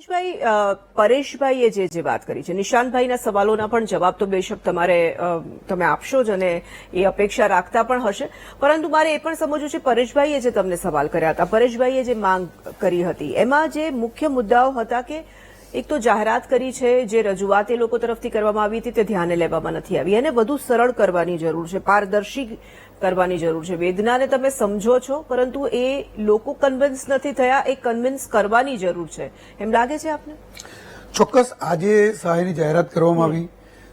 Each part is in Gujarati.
પરેશભાઈએ જે વાત કરી છે, નિશાંતભાઈના સવાલોના પણ જવાબ તો બેશક તમે આપશો જ અને એ અપેક્ષા રાખતા પણ હશે, પરંતુ મારે એ પણ સમજવું છે પરેશભાઈએ જે તમને સવાલ કર્યા હતા, પરેશભાઈએ જે માંગ કરી હતી એમાં જે મુખ્ય મુદ્દાઓ હતા કે એક તો જાહેરાત કરી છે, જે રજૂઆત એ લોકો તરફથી કરવામાં આવી હતી તે ધ્યાને લેવામાં નથી આવી, એને વધુ સરળ કરવાની જરૂર છે, પારદર્શી કરવાની જરૂર છે. વેદનાને તમે સમજો છો, પરંતુ એ લોકો કન્વિન્સ નથી થયા, એ કન્વિન્સ કરવાની જરૂર છે, એમ લાગે છે આપને? ચોક્કસ. આજે સહાયની જાહેરાત કરવામાં આવી,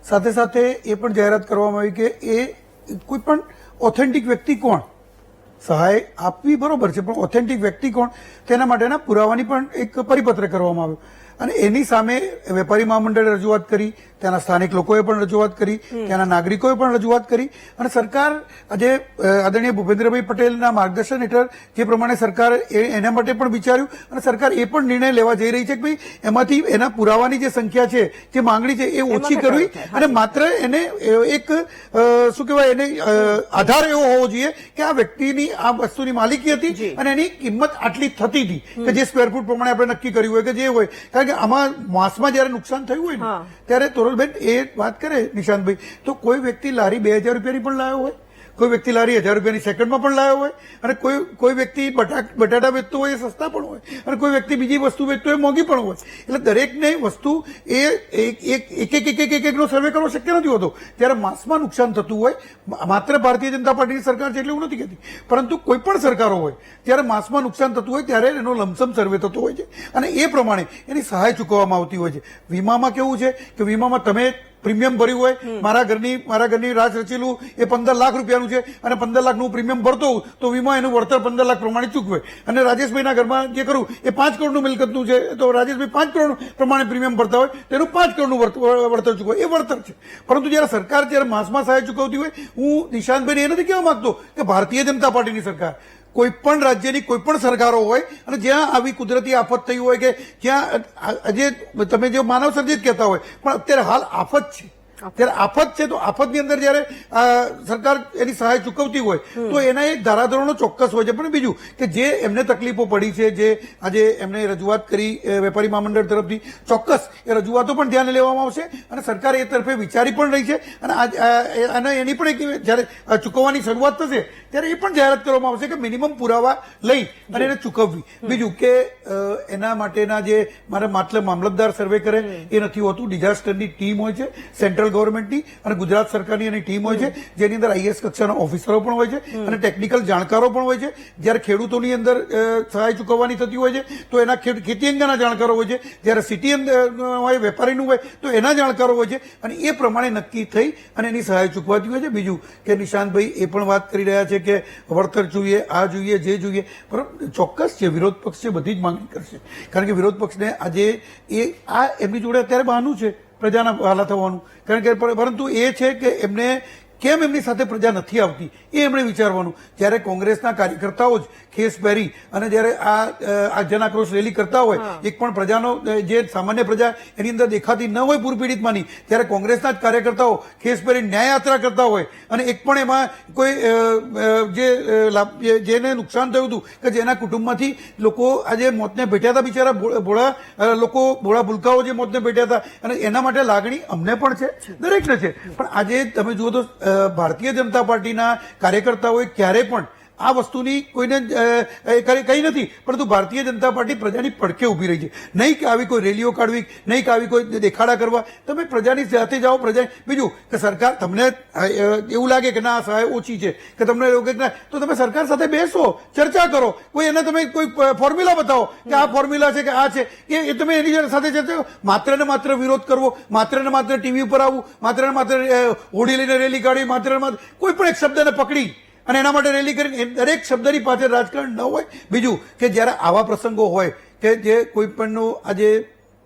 સાથે સાથે એ પણ જાહેરાત કરવામાં આવી કે એ કોઈ પણ ઓથેન્ટિક વ્યક્તિ કોણ, સહાય આપવી બરોબર છે, પણ ઓથેન્ટિક વ્યક્તિ કોણ તેના માટેના પુરાવાની પણ એક પરિપત્ર કરવામાં આવ્યો અને એની સામે વેપારી મહામંડળે રજૂઆત કરી, ત્યાંના સ્થાનિક લોકોએ પણ રજૂઆત કરી, ત્યાંના નાગરિકોએ પણ રજૂઆત કરી અને સરકાર આજે આદરણીય ભૂપેન્દ્રભાઈ પટેલના માર્ગદર્શન હેઠળ જે પ્રમાણે સરકાર એના માટે પણ વિચાર્યું અને સરકાર એ પણ નિર્ણય લેવા જઈ રહી છે કે ભાઈ એમાંથી એના પુરાવાની જે સંખ્યા છે, જે માંગણી છે એ ઓછી કરવી અને માત્ર એને એક શું કહેવાય એને આધાર એવો હોવો જોઈએ કે આ વ્યક્તિની આ વસ્તુની માલિકી હતી અને એની કિંમત આટલી થતી હતી કે જે સ્ક્વેર ફૂટ પ્રમાણે આપણે નક્કી કર્યું હોય કે જે હોય. કારણ કે આમાં માસમાં જયારે નુકસાન થયું હોય ને ત્યારે તોરલબેન એ વાત કરે નિશાંતભાઈ, તો કોઈ વ્યક્તિ લારી 2000 રૂપિયાની પણ લાવ્યો હોય, કોઈ વ્યક્તિ લારી 1000 રૂપિયાની સેકન્ડમાં પણ લાવ્યો હોય અને કોઈ વ્યક્તિ બટાટા વેચતો હોય એ સસ્તા પણ હોય અને કોઈ વ્યક્તિ બીજી વસ્તુ વેચતો હોય મોંઘી પણ હોય. એટલે દરેકને વસ્તુ એ એક નો સર્વે કરવો શક્ય નથી હોતો. ત્યારે માસમાં નુકસાન થતું હોય, માત્ર ભારતીય જનતા પાર્ટીની સરકાર છે એટલે એવું નથી કહેતી, પરંતુ કોઈ પણ સરકારો હોય ત્યારે માસમાં નુકસાન થતું હોય ત્યારે એનો લમસમ સર્વે થતો હોય છે અને એ પ્રમાણે એની સહાય ચૂકવવામાં આવતી હોય છે. વીમામાં કેવું છે કે વીમામાં તમે પ્રીમિયમ ભર્યું હોય, મારા ઘરની રાજ રચેલું એ 15 લાખ રૂપિયાનું છે અને 15 લાખનું પ્રીમિયમ ભરતો હોઉં તો વીમા એનું વળતર 15 લાખ પ્રમાણે ચૂકવે. અને રાજેશભાઈના ઘરમાં જે કરું એ 5 કરોડનું મિલકતનું છે તો રાજેશભાઈ 5 કરોડ પ્રમાણે પ્રીમિયમ ભરતા હોય તેનું 5 કરોડનું વળતર ચૂકવે, એ વળતર છે. પરંતુ જયારે સરકાર જયારે માસમાં સહાય ચૂકવતી હોય, હું નિશાંતભાઈને એ નથી કહેવા માંગતો કે ભારતીય જનતા પાર્ટીની સરકાર કોઈ પણ રાજ્યની કોઈ પણ સરકારો હોય અને જ્યાં આવી કુદરતી આફત થઈ હોય કે જ્યાં આજે તમે જે માનવ સર્જિત કહેતા હોય પણ અત્યારે હાલ આફત છે, ત્યારે આફત છે તો આફતની અંદર જયારે સરકાર એની સહાય ચૂકવતી હોય તો એના એક ધારાધોરણો ચોક્કસ હોય છે. પણ બીજું કે જે એમને તકલીફો પડી છે, જે આજે એમને રજૂઆત કરી વેપારી મહામંડળ તરફથી, ચોક્કસ એ રજૂઆતો પણ ધ્યાને લેવામાં આવશે અને સરકાર એ તરફે વિચારી પણ રહી છે અને એની પણ એક જયારે ચૂકવવાની શરૂઆત થશે ત્યારે એ પણ જાહેરાત કરવામાં આવશે કે મિનિમમ પુરાવા લઈ અને એને ચૂકવવી. બીજું કે એના માટેના જે માત્ર મામલતદાર સર્વે કરે એ નથી હોતું, ડિઝાસ્ટરની ટીમ હોય છે સેન્ટ્રલ ગવર્મેન્ટની અને ગુજરાત સરકારની એની ટીમ હોય છે જેની અંદર આઈએસ કક્ષાના ઓફિસરો પણ હોય છે અને ટેકનિકલ જાણકારો પણ હોય છે. જ્યારે ખેડૂતોની અંદર સહાય ચૂકવવાની થતી હોય છે તો એના ખેતી અંગેના જાણકારો હોય છે, જ્યારે સિટી હોય વેપારીનું હોય તો એના જાણકારો હોય છે અને એ પ્રમાણે નક્કી થઈ અને એની સહાય ચૂકવાતી હોય છે. બીજું કે નિશાંતભાઈ એ પણ વાત કરી રહ્યા છે કે વળતર જોઈએ, આ જોઈએ, જે જોઈએ, પરંતુ ચોક્કસ છે વિરોધ પક્ષ છે બધી જ માંગણી કરશે. કારણ કે વિરોધ પક્ષને આજે આ એમની જોડે અત્યારે બહાનું છે પ્રજાના વહાલા થવાનું, કારણ કે પરંતુ એ છે કે એમને કેમ એમની સાથે પ્રજા નથી આવતી એ એમણે વિચારવાનું. જ્યારે કોંગ્રેસના કાર્યકર્તાઓ જ ખેસ પહેરી અને જયારે આ જનાક્રોશ રેલી કરતા હોય, એક પણ પ્રજાનો જે સામાન્ય પ્રજા એની અંદર દેખાતી ન હોય પૂરપીડિતમાંની, ત્યારે કોંગ્રેસના જ કાર્યકર્તાઓ ખેસ પહેરી ન્યાયયાત્રા કરતા હોય અને એક પણ એમાં કોઈ જેને નુકસાન થયું હતું કે જેના કુટુંબમાંથી લોકો આજે મોતને ભેટ્યા હતા, બિચારા ભોળા ભૂલકાઓ જે મોતને ભેટ્યા હતા અને એના માટે લાગણી અમને પણ છે, દરેકને છે. પણ આજે તમે જુઓ તો ભારતીય જનતા પાર્ટીના કાર્યકર્તાઓએ ક્યારે પણ આ વસ્તુની કોઈને કઈ નથી, પરંતુ ભારતીય જનતા પાર્ટી પ્રજાની પડખે ઉભી રહી છે. નહીં કે આવી કોઈ રેલીઓ કાઢવી, નહીં કે આવી કોઈ દેખાડા કરવા, તમે પ્રજાની સાથે જાઓ. બીજું કે સરકાર તમને એવું લાગે કે ના સહાય ઓછી છે કે તમને એવું કે તો તમે સરકાર સાથે બેસો, ચર્ચા કરો, કોઈ એને તમે કોઈ ફોર્મ્યુલા બતાવો કે આ ફોર્મ્યુલા છે કે આ છે એ તમે એની સાથે ચર્ચા કરો. માત્ર ને માત્ર વિરોધ કરવો, માત્ર ને માત્ર ટીવી ઉપર આવવું, માત્ર ને માત્ર હોડી લઈને રેલી કાઢવી, માત્ર ને માત્ર કોઈ પણ એક શબ્દને પકડી અને એના માટે રેલી કરીને દરેક શબ્દની પાછળ રાજકારણ ન હોય. બીજું કે જ્યારે આવા પ્રસંગો હોય કે જે કોઈ પણનો આજે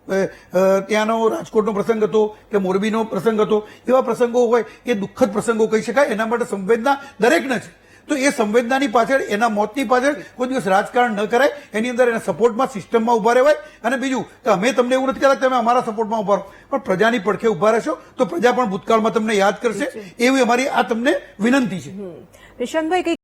ત્યાંનો રાજકોટનો પ્રસંગ હતો કે મોરબીનો પ્રસંગ હતો, એવા પ્રસંગો હોય એ દુઃખદ પ્રસંગો કહી શકાય. એના માટે સંવેદના દરેકને છે, તો એ સંવેદનાની પાછળ એના મોતની પાછળ કોઈ દિવસ રાજકારણ ન કરાય. એની અંદર એના સપોર્ટમાં સિસ્ટમમાં ઉભા રહેવાય. અને બીજું કે અમે તમને એવું નથી કહેતા તમે અમારા સપોર્ટમાં ઉભા રહો, પણ પ્રજાની પડખે ઉભા રહેશો તો પ્રજા પણ ભૂતકાળમાં તમને યાદ કરશે, એવી અમારી આ તમને વિનંતી છે. નિશાંતભાઈ